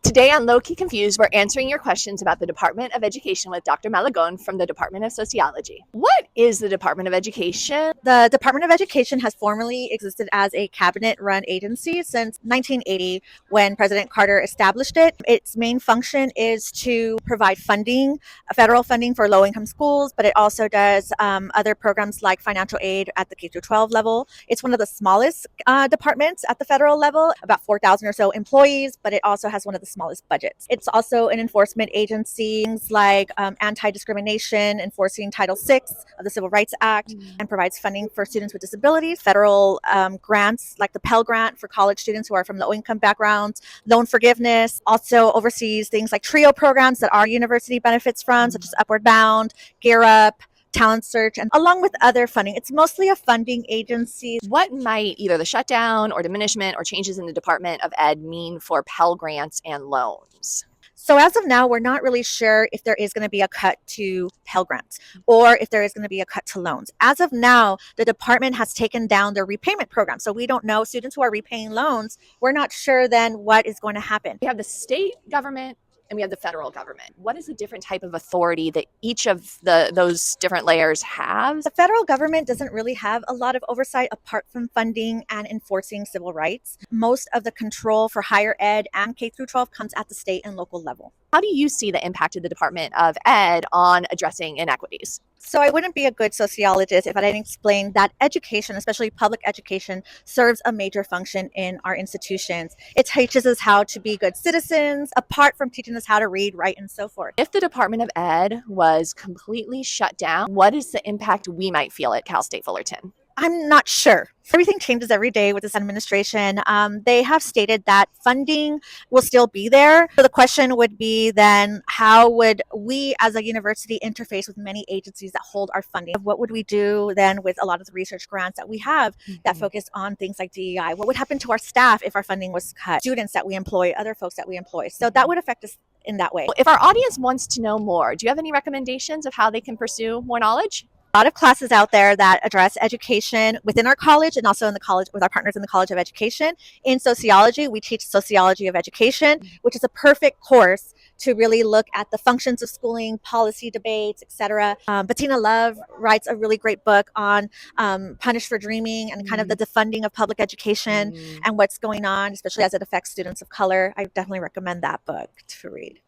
Today on Low Key Confused, we're answering your questions about the Department of Education with Dr. Malagone from the Department of Sociology. What is the Department of Education? The Department of Education has formerly existed as a cabinet-run agency since 1980 when President Carter established it. Its main function is to provide funding, federal funding for low-income schools, but it also does other programs like financial aid at the K-12 level. It's one of the smallest departments at the federal level, about 4,000 or so employees, but it also has one of the smallest budgets. It's also an enforcement agency, things like anti-discrimination, enforcing Title VI of the Civil Rights Act, and provides funding for students with disabilities, federal grants like the Pell Grant for college students who are from low-income backgrounds, loan forgiveness, also oversees things like TRIO programs that our university benefits from, such as Upward Bound, Gear Up, Talent Search, and along with other funding. It's mostly a funding agency. What might either the shutdown or diminishment or changes in the Department of Ed mean for Pell Grants and loans? So as of now, we're not really sure if there is going to be a cut to Pell Grants or if there is going to be a cut to loans. As of now, the department has taken down their repayment program. So we don't know, students who are repaying loans, we're not sure then what is going to happen. We have the state government and we have the federal government. What is the different type of authority that each of those different layers have? The federal government doesn't really have a lot of oversight apart from funding and enforcing civil rights. Most of the control for higher ed and K-12 comes at the state and local level. How do you see the impact of the Department of Ed on addressing inequities? So I wouldn't be a good sociologist if I didn't explain that education, especially public education, serves a major function in our institutions. It teaches us how to be good citizens, apart from teaching us how to read, write, and so forth. If the Department of Ed was completely shut down, what is the impact we might feel at Cal State Fullerton? I'm not sure. Everything changes every day with this administration. They have stated that funding will still be there. So the question would be then, how would we as a university interface with many agencies that hold our funding? What would we do then with a lot of the research grants that we have that focus on things like DEI? What would happen to our staff if our funding was cut? Students that we employ, other folks that we employ. So that would affect us in that way. If our audience wants to know more, do you have any recommendations of how they can pursue more knowledge? A lot of classes out there that address education within our college and also in the college with our partners in the College of Education. In sociology, we teach sociology of education, which is a perfect course to really look at the functions of schooling, policy debates, etc. Bettina Love writes a really great book on Punished for Dreaming and kind of the defunding of public education and what's going on, especially as it affects students of color. I definitely recommend that book to read.